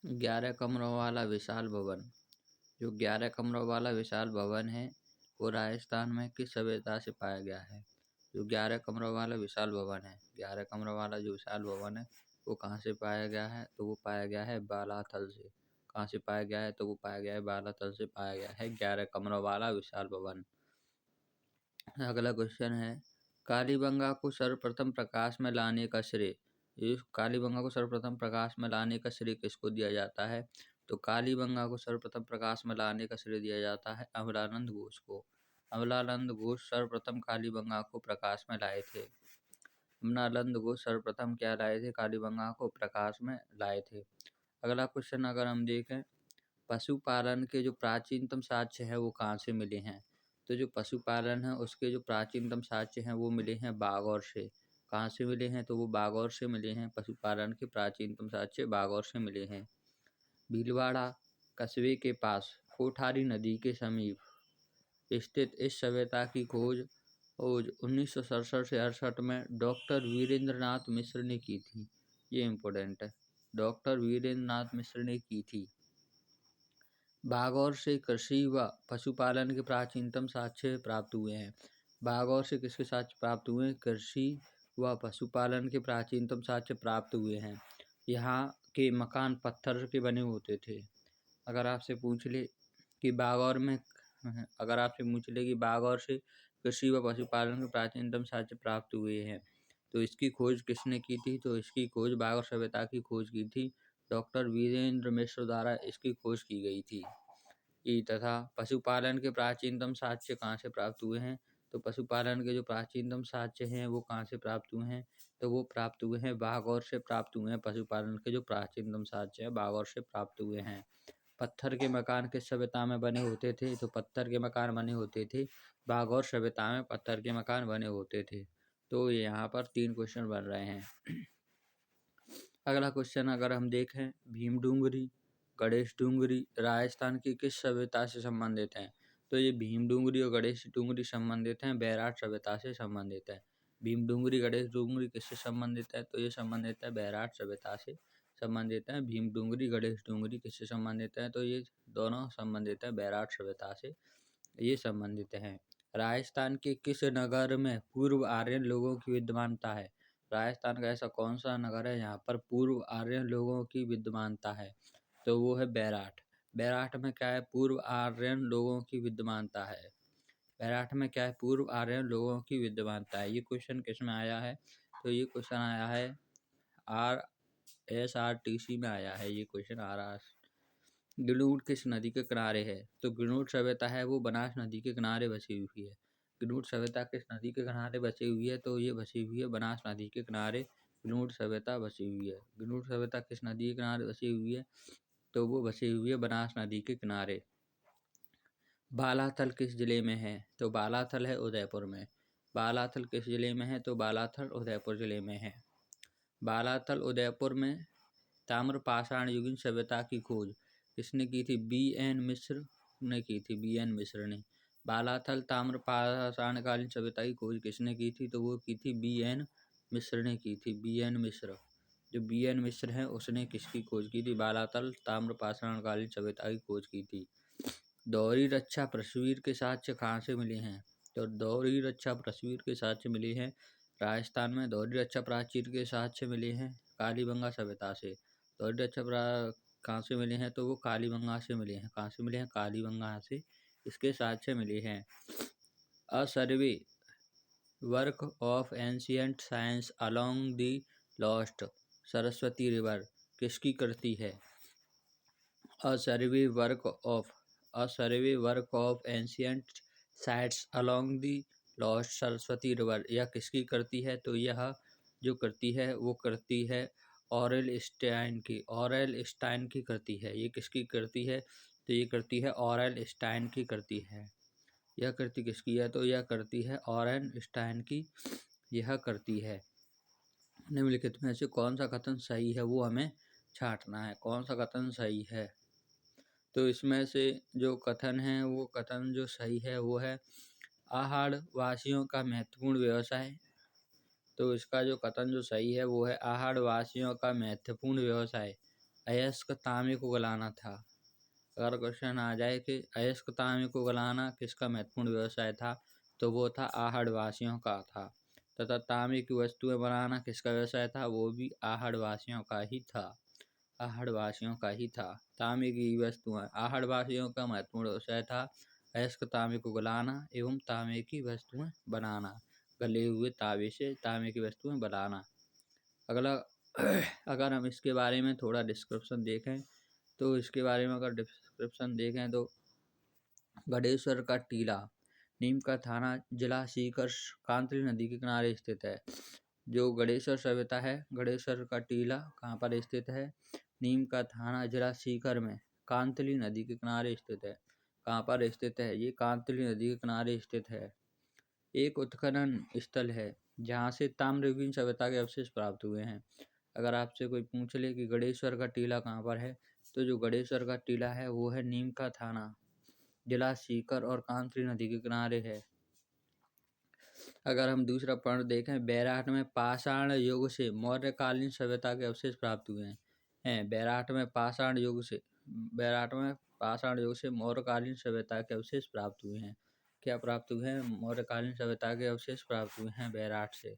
11 कमरों वाला विशाल भवन। जो 11 कमरों वाला विशाल भवन है वो राजस्थान में किस सभ्यता से पाया गया है? जो 11 कमरों वाला विशाल भवन है, 11 कमरों वाला जो विशाल भवन है वो कहाँ से पाया गया है? तो वो पाया गया है बालाथल से। कहाँ से पाया गया है? तो वो पाया गया है बालाथल से पाया गया है 11 कमरों वाला विशाल भवन। अगला क्वेश्चन है, कालीबंगा को सर्वप्रथम प्रकाश में लाने का श्रेय, कालीबंगा को सर्वप्रथम प्रकाश में लाने का श्रेय किसको दिया जाता है? तो कालीबंगा को सर्वप्रथम प्रकाश में लाने का श्रेय दिया जाता है अमलानंद घोष को। अमलानंद घोष सर्वप्रथम कालीबंगा को प्रकाश में लाए थे। अमलानंद घोष सर्वप्रथम क्या लाए थे? कालीबंगा को प्रकाश में लाए थे। अगला क्वेश्चन अगर हम देखें, पशुपालन के जो प्राचीनतम साक्ष्य है वो कहाँ से मिले हैं? तो जो पशुपालन है उसके जो प्राचीनतम साक्ष्य हैं वो मिले हैं बागौर से। कहाँ से मिले हैं? तो वो बागौर से मिले हैं। पशुपालन के प्राचीनतम साक्ष्य बागौर से मिले हैं। भीलवाड़ा कस्बे के पास कोठारी नदी के समीप स्थित इस सभ्यता की खोज 1967 से 68 में डॉक्टर वीरेंद्र नाथ मिश्र ने की थी। ये इम्पोर्टेंट है, डॉक्टर वीरेंद्र नाथ मिश्र ने की थी। बागौर से कृषि व पशुपालन के प्राचीनतम साक्ष्य प्राप्त हुए हैं। बागौर से किसके साक्ष्य प्राप्त हुए हैं? कृषि व पशुपालन के प्राचीनतम साक्ष्य प्राप्त हुए हैं। यहाँ के मकान पत्थर के बने होते थे। अगर आपसे पूछ ले कि बागौर में अगर आपसे पूछ ले कि बागौर से कृषि व पशुपालन के प्राचीनतम साक्ष्य प्राप्त हुए हैं तो इसकी खोज किसने की थी? तो इसकी खोज बागौर सभ्यता की खोज की थी डॉक्टर वीरेंद्र मिश्र द्वारा इसकी खोज की गई थी। तथा पशुपालन के प्राचीनतम साक्ष्य कहाँ से प्राप्त हुए हैं? तो पशुपालन के जो प्राचीनतम साक्ष्य हैं वो कहाँ से प्राप्त हुए हैं? तो वो प्राप्त हुए हैं बागौर से प्राप्त हुए हैं। पशुपालन के जो प्राचीनतम साक्ष्य हैं बागौर से प्राप्त हुए हैं। पत्थर के मकान किस सभ्यता में बने होते थे? तो पत्थर के मकान बने होते थे बागौर सभ्यता में। पत्थर के मकान बने होते थे। तो यहाँ पर 3 क्वेश्चन बन रहे हैं। अगला क्वेश्चन अगर हम देखें, भीम डूंगरी गणेश डूंगरी राजस्थान की किस सभ्यता से संबंधित हैं? तो ये भीम डूंगरी और गणेश डूंगरी संबंधित हैं बैराट सभ्यता से संबंधित है। भीम डूंगरी गणेश डूंगरी किससे संबंधित है? तो ये संबंधित है बैराट सभ्यता से संबंधित है। भीम डूंगरी गणेश डूंगरी किससे संबंधित है? तो ये दोनों संबंधित है बैराट सभ्यता से ये संबंधित हैं। राजस्थान के किस नगर में पूर्व आर्यन लोगों की विद्यमानता है? राजस्थान का ऐसा कौन सा नगर है यहाँ पर पूर्व आर्यन लोगों की विद्यमानता है? तो वो है बैराठ। बैराठ में क्या है? पूर्व आर्यन लोगों की विद्यमानता है। बैराठ में क्या है? पूर्व आर्यन लोगों की विद्यमानता है। ये क्वेश्चन किस में आया है? तो ये क्वेश्चन आया है SRTC में आया है ये क्वेश्चन आ रहा है। गिरनूट किस नदी के किनारे है? तो गिरनूट सभ्यता है वो बनास नदी के किनारे बसी हुई है। गिरनूट सभ्यता किस नदी के किनारे बसी हुई है? तो ये बसी हुई है बनास नदी के किनारे गिरनूट सभ्यता बसी हुई है। गिरनूट सभ्यता किस नदी के किनारे बसी हुई है? तो वो बसी हुई है बनास नदी के किनारे। बालाथल किस जिले में है? तो बालाथल है उदयपुर में। बालाथल किस जिले में है? तो बालाथल उदयपुर जिले में है। बालाथल उदयपुर में ताम्रपाषाण युगीन सभ्यता की खोज किसने की थी? BN मिश्र ने की थी। BN मिश्र ने। बालाथल ताम्रपाषाणकालीन सभ्यता की खोज किसने की थी? तो वो की थी BN मिश्र ने की थी। BN मिश्र, जो BN मिश्र हैं उसने किसकी खोज की थी? बालाथल ताम्रपाषाणकालीन सभ्यता की खोज की थी। दोहरी रक्षा प्रस्वीर के साक्ष्य कहाँ से मिले हैं? तो दोहरी रक्षा प्रस्वीर के साक्ष्य मिले हैं राजस्थान में। दोहरी रक्षा प्राचीर के साक्ष्य मिले हैं कालीबंगा सभ्यता से। दोहरी रक्षा कहाँ से मिले हैं? तो वो कालीबंगा से मिले हैं। कहाँ से मिले हैं? कालीबंगा से इसके साक्ष्य मिले हैं। A survey work of ancient science along the lost Saraswati river किसकी कृति है? A survey work of ancient sites along the lost Saraswati river यह किसकी कृति है? तो यह जो कृति है वो कृति है ऑरेल स्टाइन की। ऑरेल स्टाइन की कृति है। ये किसकी कृति है? तो ये कृति है ऑरेल स्टाइन की कृति है। यह कृति किसकी है? तो यह कृति है ऑरेल स्टाइन की यह कृति है। निम्नलिखित में से कौन सा कथन सही है वो हमें छांटना है। कौन सा कथन सही है? तो इसमें से जो कथन है वो कथन जो सही है वो है आहाड़ वासियों का महत्वपूर्ण व्यवसाय। तो इसका जो कथन जो सही है वो है आहाड़ वासियों का महत्वपूर्ण व्यवसाय अयस्क तांबे को गलाना था। अगर क्वेश्चन आ जाए कि अयस्क तांबे को गलाना किसका महत्वपूर्ण व्यवसाय था, तो वो था आहड़वासियों का था। तथा तांबे की वस्तुएं बनाना किसका व्यवसाय था, वो भी आहड़वासियों का ही था। आहड़वासियों का ही था। तांबे की वस्तुएं आहड़वासियों का महत्वपूर्ण व्यवसाय था। अयस्क तांबे को गलाना एवं तांबे की वस्तुएं बनाना, गले हुए तांबे से तांबे की वस्तुएं बनाना। अगला अगर हम इसके बारे में थोड़ा डिस्क्रिप्शन देखें, तो इसके बारे में अगर डिस्क्रिप्शन देखें तो गणेश्वर का टीला, नीम का थाना, जिला सीकर, कांतली नदी के किनारे स्थित है। जो गणेश्वर सभ्यता है, गणेश्वर का टीला कहाँ पर स्थित है, नीम का थाना, जिला सीकर में, कांतली नदी के किनारे स्थित है। कहाँ पर स्थित है, ये कांतली नदी के किनारे स्थित है। एक उत्खनन स्थल है जहाँ से ताम्रयुगीन सभ्यता के अवशेष प्राप्त हुए हैं। अगर आपसे कोई पूछ ले कि गणेश्वर का टीला कहाँ पर है, तो जो गणेश्वर का टीला है वो है नीम का थाना, जिला सीकर और कांतली नदी के किनारे है। अगर हम दूसरा पॉइंट देखें, बैराट में पाषाण युग से मौर्यकालीन सभ्यता के अवशेष प्राप्त हुए हैं। बैराट में पाषाण युग से मौर्यकालीन सभ्यता के अवशेष प्राप्त हुए हैं। क्या प्राप्त हुए हैं, मौर्यकालीन सभ्यता के अवशेष प्राप्त हुए हैं बैराट से।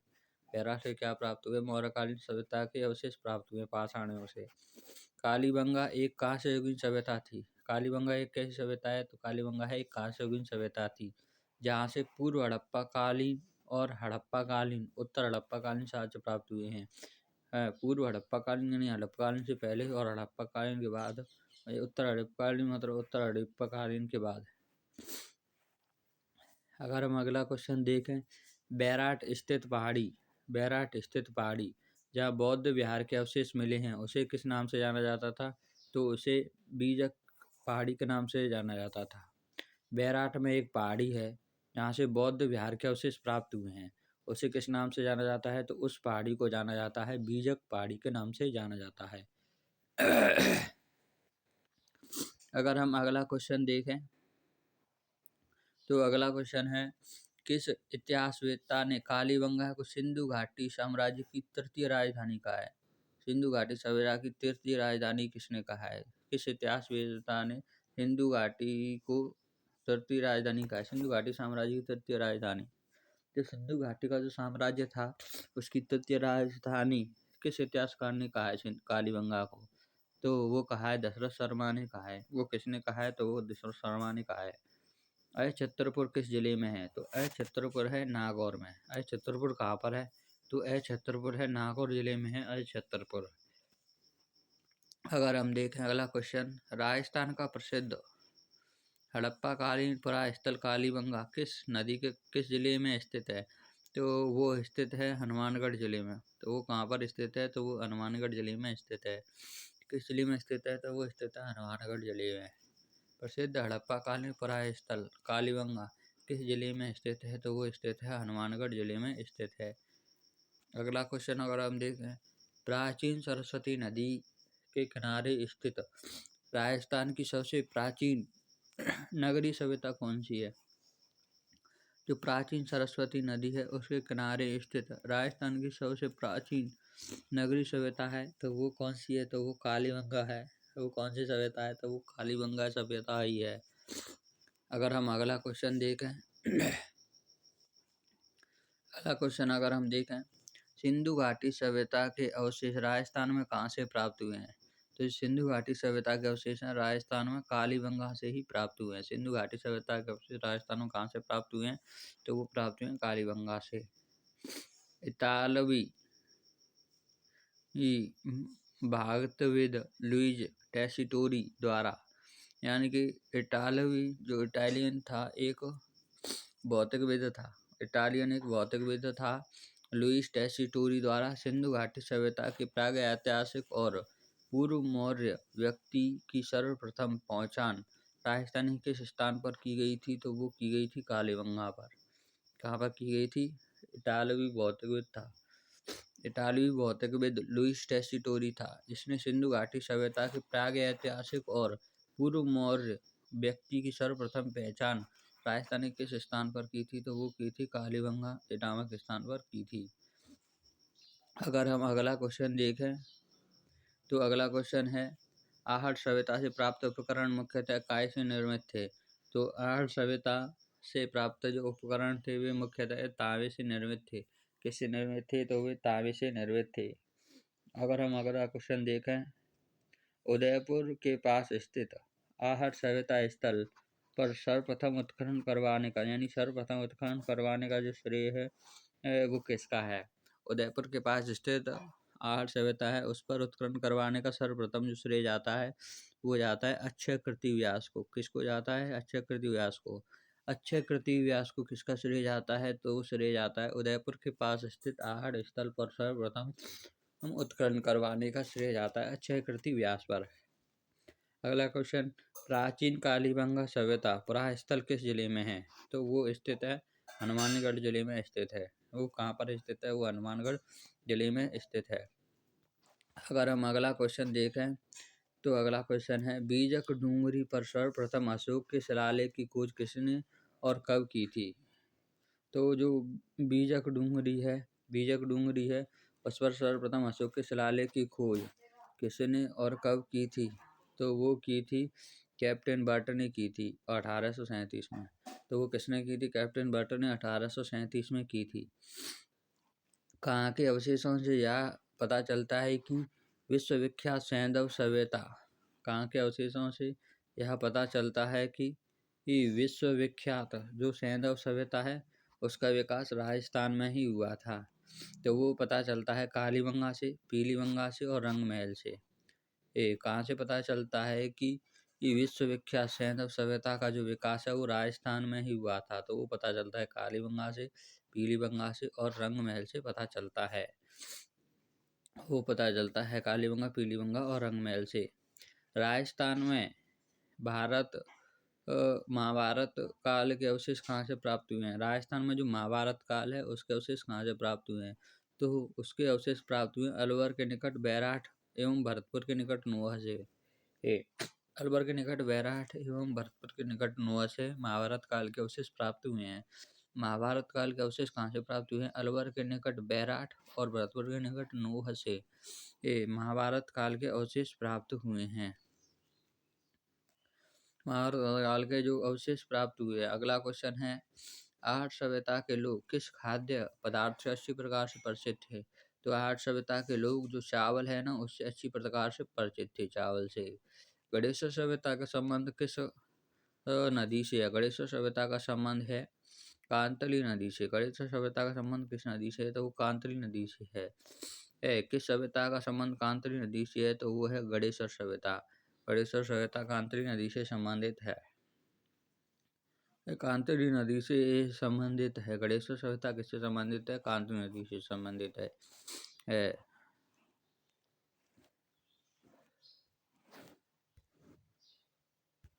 बैराट से क्या प्राप्त हुए, मौर्यकालीन सभ्यता के अवशेष प्राप्त हुए पाषाण युग से। कालीबंगा एक कांस्ययुगीन सभ्यता थी। कालीबंगा एक कैसी सभ्यता है, तो कालीबंगा है एक कांस्ययुगीन सभ्यता थी, जहाँ से पूर्व हड़प्पा कालीन और हड़प्पा कालीन, उत्तर हड़प्पा कालीन साक्ष्य प्राप्त हुए हैं। पूर्व हड़प्पा कालीन यानी हड़प्पा कालीन से पहले और हड़प्पा कालीन के बाद, उत्तर हड़प्पा कालीन मतलब उत्तर हड़प्पा कालीन के बाद। अगर हम अगला क्वेश्चन देखें, बैराट स्थित पहाड़ी जहाँ बौद्ध विहार के अवशेष मिले हैं, उसे किस नाम से जाना जाता था, तो उसे बीजक पहाड़ी के नाम से जाना जाता था। बैराट में एक पहाड़ी है जहाँ से बौद्ध विहार के अवशेष प्राप्त हुए हैं, उसे किस नाम से जाना जाता है, तो उस पहाड़ी को जाना जाता है बीजक पहाड़ी के नाम से जाना जाता है। अगर हम अगला क्वेश्चन देखें, तो अगला क्वेश्चन है, किस इतिहासवेत्ता ने कालीबंगा को सिंधु घाटी साम्राज्य की तृतीय राजधानी कहा है। सिंधु घाटी सभ्यता की तृतीय राजधानी किसने कहा है, किस इतिहासवेत्ता ने सिंधु घाटी को तृतीय राजधानी कहा है, सिंधु घाटी साम्राज्य की तृतीय राजधानी। जो सिंधु घाटी का जो साम्राज्य था, उसकी तृतीय राजधानी किस इतिहासकार ने कहा है कालीबंगा को, तो वो कहा है दशरथ शर्मा ने कहा है। वो किसने कहा है, तो वो दशरथ शर्मा ने कहा है। अछत्रपुर किस जिले में है, तो अछत्रपुर है नागौर में। अछत्रपुर कहाँ पर है, तो अछत्रपुर है नागौर जिले में है अछत्रपुर। अगर हम देखें अगला क्वेश्चन, राजस्थान का प्रसिद्ध हड़प्पा कालीन पुरास्थल कालीबंगा किस जिले में स्थित है, तो वो स्थित है हनुमानगढ़ जिले में। तो वो कहाँ पर स्थित है, तो वो हनुमानगढ़ जिले में स्थित है। किस जिले में स्थित है, तो वो स्थित है हनुमानगढ़ जिले में। प्रसिद्ध हड़प्पा कालीन पुरास्थल कालीबंगा किस जिले में स्थित है, तो वो स्थित है हनुमानगढ़ जिले में स्थित है। अगला क्वेश्चन अगर हम देखें, प्राचीन सरस्वती नदी के किनारे स्थित राजस्थान की सबसे प्राचीन नगरीय सभ्यता कौन सी है। जो प्राचीन सरस्वती नदी है उसके किनारे स्थित राजस्थान की सबसे प्राचीन नगरीय सभ्यता है, तो वो कौन सी है, तो वो कालीबंगा है। वो कौन सी सभ्यता है, तो वो कालीबंगा सभ्यता ही है। अगर हम अगला क्वेश्चन देखें अगर हम देखें, सिंधु घाटी सभ्यता के अवशेष राजस्थान में कहाँ से प्राप्त हुए हैं, तो सिंधु घाटी सभ्यता के अवशेष हैं राजस्थान में कालीबंगा से ही प्राप्त हुए हैं। सिंधु घाटी सभ्यता के अवशेष राजस्थान में कहाँ से प्राप्त हुए हैं, तो वो प्राप्त हुए हैं कालीबंगा से। इतालवी भागवतविद लुईज टेसिटोरी द्वारा, यानी कि इटालियन था, एक भौतिकविद था, इटालियन एक भौतिकविद था, लुईस टेसिटोरी द्वारा सिंधु घाटी सभ्यता की प्रागैतिहासिक और पूर्व मौर्य व्यक्ति की सर्वप्रथम पहचान राजस्थान किस स्थान पर की गई थी, तो वो की गई थी कालीबंगा पर। कहाँ पर की गई थी, इटालवी भौतिकविद लुईस टेसिटोरी था, जिसने सिंधु घाटी सभ्यता की प्रागैतिहासिक और पूर्व मौर्य व्यक्ति की सर्वप्रथम पहचान राजस्थान के किस स्थान पर की थी, तो वो की थी कालीबंगा नामक स्थान पर की थी। अगर हम अगला क्वेश्चन देखें, तो अगला क्वेश्चन है आहट सभ्यता से प्राप्त उपकरण मुख्यतः काय से निर्मित थे। तो आहट सभ्यता से प्राप्त जो उपकरण थे वे मुख्यतः तांबे से निर्मित थे। किससे निर्मित थे? तो वे तांबे से निर्मित थे। अगर हम अगला क्वेश्चन देखें, उदयपुर के पास स्थित आहट सभ्यता स्थल पर सर्वप्रथम उत्खनन करवाने का, यानी सर्वप्रथम उत्खनन करवाने का जो श्रेय है वो किसका है? उदयपुर के पास स्थित आहट सभ्यता है उस पर उत्खनन करवाने का सर्वप्रथम जो श्रेय जाता है वो जाता है अक्षयकृति व्यास को। किसको जाता है? अक्षयकृति व्यास को। अक्षयकृति व्यास को किसका श्रेय जाता है? तो वो श्रेय जाता है उदयपुर के पास स्थित आहट स्थल पर सर्वप्रथम उत्खनन करवाने का श्रेय जाता है अक्षयकृति व्यास पर। अगला क्वेश्चन, प्राचीन कालीबंगा सभ्यता पुराः स्थल किस जिले में है? तो वो स्थित है हनुमानगढ़ जिले में स्थित है। वो कहाँ पर स्थित है? वो हनुमानगढ़ जिले में स्थित है। अगर हम अगला क्वेश्चन देखें तो अगला क्वेश्चन है बीजक डूंगरी पर सर्वप्रथम अशोक के शिलालेख की खोज किसने और कब की थी? तो जो बीजक डूंगरी है उस पर सर्वप्रथम अशोक के शिलालेख की खोज किसने और कब की थी? तो वो की थी कैप्टन बर्ट ने की थी 1837 में। तो वो किसने की थी? कैप्टन बर्ट ने 1837 में की थी। कहाँ के अवशेषों से यह पता चलता है कि विश्वविख्यात सैंधव सभ्यता, कहाँ के अवशेषों से यह पता चलता है कि विश्वविख्यात जो सैंधव सभ्यता है उसका विकास राजस्थान में ही हुआ था। तो वो पता चलता है कालीबंगा से, पीलीबंगा से और रंगमहल से। कहाँ से पता चलता है कि विश्वविख्यात सैंधव सभ्यता का जो विकास है वो राजस्थान में ही हुआ था? तो वो पता चलता है कालीबंगा से, पीलीबंगा से और रंगमहल से पता चलता है। वो पता चलता है कालीबंगा, पीलीबंगा और रंगमहल से। राजस्थान में महाभारत काल के अवशेष कहाँ से प्राप्त हुए हैं? राजस्थान में जो महाभारत काल है उसके अवशेष कहाँ से प्राप्त हुए हैं? तो उसके अवशेष प्राप्त हुए अलवर के निकट बैराठ एवं भरतपुर के निकट नोहा से। अलवर के निकट बैराठ एवं भरतपुर के निकट नोहा से महाभारत काल के अवशेष प्राप्त हुए हैं। महाभारत काल के अवशेष कहाँ से प्राप्त हुए हैं? अलवर के निकट बैराठ और भरतपुर के निकट नोह से महाभारत काल के अवशेष प्राप्त हुए हैं। महाभारत काल के जो अवशेष प्राप्त हुए। अगला क्वेश्चन है आहट सभ्यता के लोग किस खाद्य पदार्थ से अच्छी प्रकार से परिचित थे? तो आहट सभ्यता के लोग जो चावल है ना उससे अच्छी प्रकार से परिचित थे, चावल से। गणेश सभ्यता का संबंध किस नदी से है? गणेश सभ्यता का संबंध है कांतली नदी से। गणेश सभ्यता का संबंध किस नदी से है? तो वो कांतली नदी से है। किस सभ्यता का संबंध कांतली नदी से है? तो वो है गणेश सभ्यता। गणेश सभ्यता कांतली नदी से संबंधित है। कांतली नदी से संबंधित है। गणेश सभ्यता किससे संबंधित है? कांतली नदी से संबंधित है।